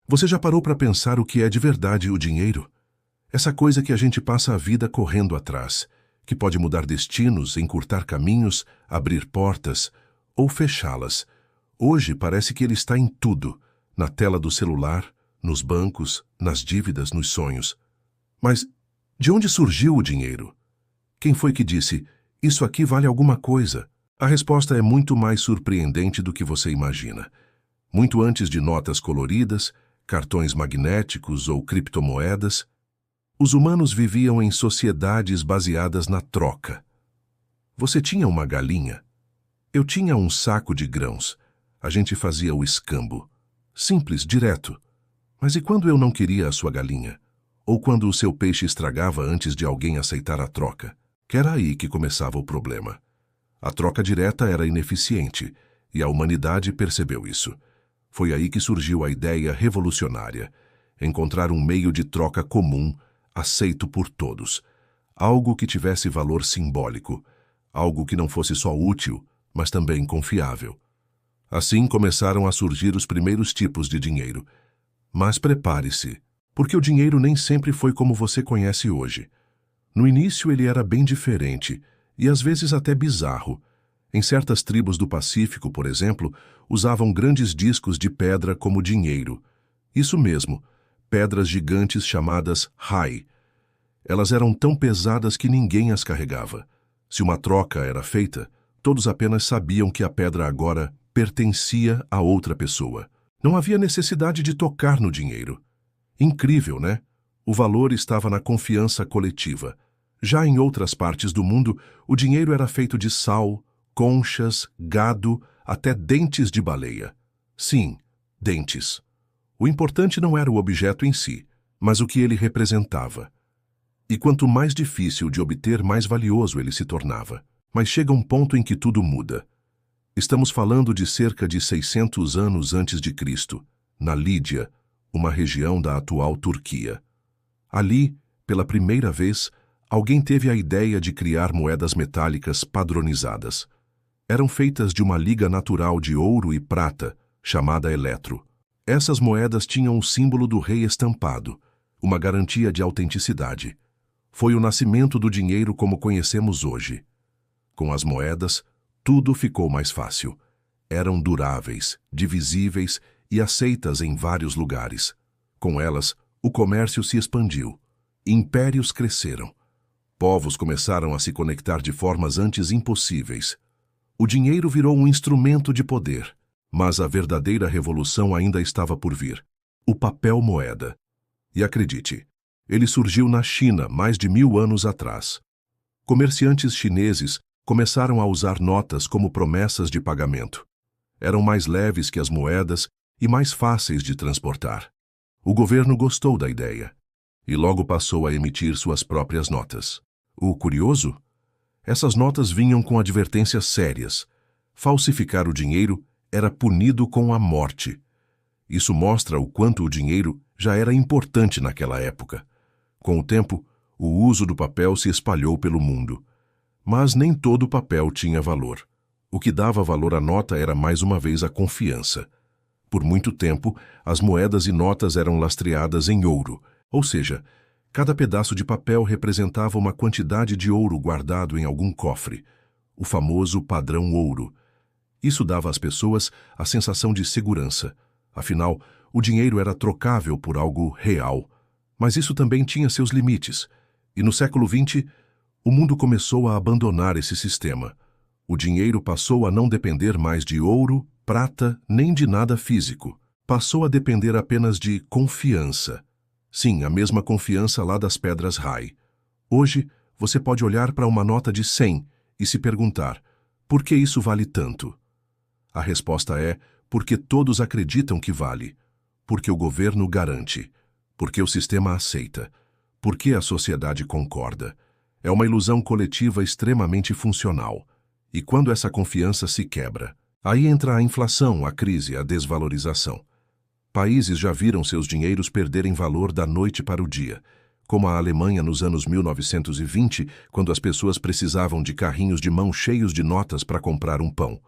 Você já parou para pensar o que é de verdade o dinheiro? Essa coisa que a gente passa a vida correndo atrás, que pode mudar destinos, encurtar caminhos, abrir portas ou fechá-las. Hoje parece que ele está em tudo, na tela do celular, nos bancos, nas dívidas, nos sonhos. Mas de onde surgiu o dinheiro? Quem foi que disse, isso aqui vale alguma coisa? A resposta é muito mais surpreendente do que você imagina. Muito antes de notas coloridas, cartões magnéticos ou criptomoedas, os humanos viviam em sociedades baseadas na troca. Você tinha uma galinha? Eu tinha um saco de grãos. A gente fazia o escambo. Simples, direto. Mas e quando eu não queria a sua galinha? Ou quando o seu peixe estragava antes de alguém aceitar a troca? Que era aí que começava o problema. A troca direta era ineficiente, e a humanidade percebeu isso. Foi aí que surgiu a ideia revolucionária: encontrar um meio de troca comum, aceito por todos. Algo que tivesse valor simbólico. Algo que não fosse só útil, mas também confiável. Assim começaram a surgir os primeiros tipos de dinheiro. Mas prepare-se, porque o dinheiro nem sempre foi como você conhece hoje. No início ele era bem diferente, e às vezes até bizarro. Em certas tribos do Pacífico, por exemplo, usavam grandes discos de pedra como dinheiro. Isso mesmo, pedras gigantes chamadas hai. Elas eram tão pesadas que ninguém as carregava. Se uma troca era feita, todos apenas sabiam que a pedra agora pertencia a outra pessoa. Não havia necessidade de tocar no dinheiro. Incrível, né? O valor estava na confiança coletiva. Já em outras partes do mundo, o dinheiro era feito de sal, conchas, gado, até dentes de baleia. Sim, dentes. O importante não era o objeto em si, mas o que ele representava. E quanto mais difícil de obter, mais valioso ele se tornava. Mas chega um ponto em que tudo muda. Estamos falando de cerca de 600 anos antes de Cristo, na Lídia, uma região da atual Turquia. Ali, pela primeira vez, alguém teve a ideia de criar moedas metálicas padronizadas. Eram feitas de uma liga natural de ouro e prata, chamada eletro. Essas moedas tinham o símbolo do rei estampado, uma garantia de autenticidade. Foi o nascimento do dinheiro como conhecemos hoje. Com as moedas, tudo ficou mais fácil. Eram duráveis, divisíveis e aceitas em vários lugares. Com elas, o comércio se expandiu. Impérios cresceram. Povos começaram a se conectar de formas antes impossíveis. O dinheiro virou um instrumento de poder, mas a verdadeira revolução ainda estava por vir. O papel moeda. E acredite, ele surgiu na China mais de 1000 anos atrás. Comerciantes chineses começaram a usar notas como promessas de pagamento. Eram mais leves que as moedas e mais fáceis de transportar. O governo gostou da ideia e logo passou a emitir suas próprias notas. O curioso? Essas notas vinham com advertências sérias. Falsificar o dinheiro era punido com a morte. Isso mostra o quanto o dinheiro já era importante naquela época. Com o tempo, o uso do papel se espalhou pelo mundo. Mas nem todo o papel tinha valor. O que dava valor à nota era mais uma vez a confiança. Por muito tempo, as moedas e notas eram lastreadas em ouro, ou seja, cada pedaço de papel representava uma quantidade de ouro guardado em algum cofre, o famoso padrão ouro. Isso dava às pessoas a sensação de segurança. Afinal, o dinheiro era trocável por algo real. Mas isso também tinha seus limites. E no século XX, o mundo começou a abandonar esse sistema. O dinheiro passou a não depender mais de ouro, prata, nem de nada físico. Passou a depender apenas de confiança. Sim, a mesma confiança lá das pedras Hai. Hoje, você pode olhar para uma nota de 100 e se perguntar, por que isso vale tanto? A resposta é, porque todos acreditam que vale. Porque o governo garante. Porque o sistema aceita. Porque a sociedade concorda. É uma ilusão coletiva extremamente funcional. E quando essa confiança se quebra, aí entra a inflação, a crise, a desvalorização. Países já viram seus dinheiros perderem valor da noite para o dia, como a Alemanha nos anos 1920, quando as pessoas precisavam de carrinhos de mão cheios de notas para comprar um pão.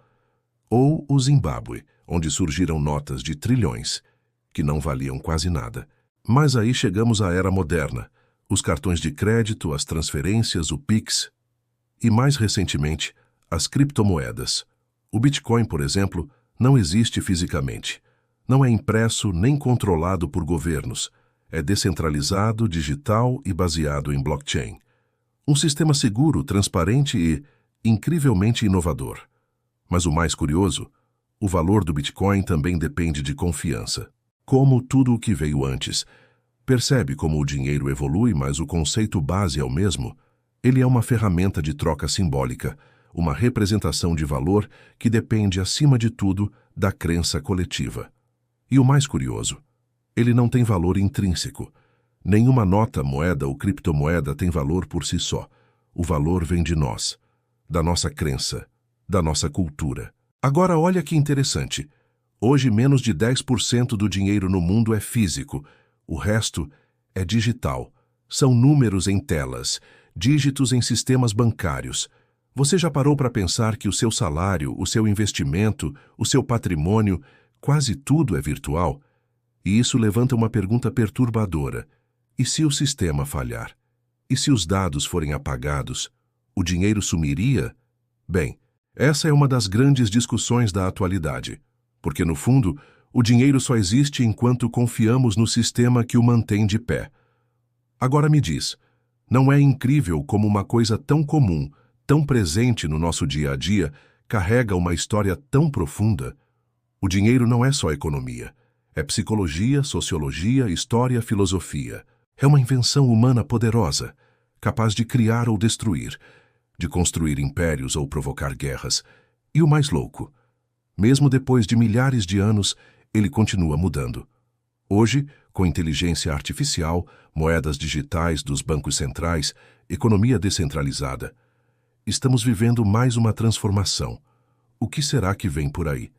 Ou o Zimbábue, onde surgiram notas de trilhões, que não valiam quase nada. Mas aí chegamos à era moderna. Os cartões de crédito, as transferências, o Pix e, mais recentemente, as criptomoedas. O Bitcoin, por exemplo, não existe fisicamente. Não é impresso nem controlado por governos. É descentralizado, digital e baseado em blockchain. Um sistema seguro, transparente e incrivelmente inovador. Mas o mais curioso, o valor do Bitcoin também depende de confiança. Como tudo o que veio antes. Percebe como o dinheiro evolui, mas o conceito base é o mesmo? Ele é uma ferramenta de troca simbólica, uma representação de valor que depende, acima de tudo, da crença coletiva. E o mais curioso, ele não tem valor intrínseco. Nenhuma nota, moeda ou criptomoeda tem valor por si só. O valor vem de nós, da nossa crença, da nossa cultura. Agora olha que interessante. Hoje menos de 10% do dinheiro no mundo é físico. O resto é digital. São números em telas, dígitos em sistemas bancários. Você já parou para pensar que o seu salário, o seu investimento, o seu patrimônio, quase tudo é virtual? E isso levanta uma pergunta perturbadora. E se o sistema falhar? E se os dados forem apagados? O dinheiro sumiria? Bem, essa é uma das grandes discussões da atualidade. Porque, no fundo, o dinheiro só existe enquanto confiamos no sistema que o mantém de pé. Agora me diz, não é incrível como uma coisa tão comum, tão presente no nosso dia a dia, carrega uma história tão profunda? O dinheiro não é só economia. É psicologia, sociologia, história, filosofia. É uma invenção humana poderosa, capaz de criar ou destruir, de construir impérios ou provocar guerras. E o mais louco, mesmo depois de milhares de anos, ele continua mudando. Hoje, com inteligência artificial, moedas digitais dos bancos centrais, economia descentralizada, estamos vivendo mais uma transformação. O que será que vem por aí?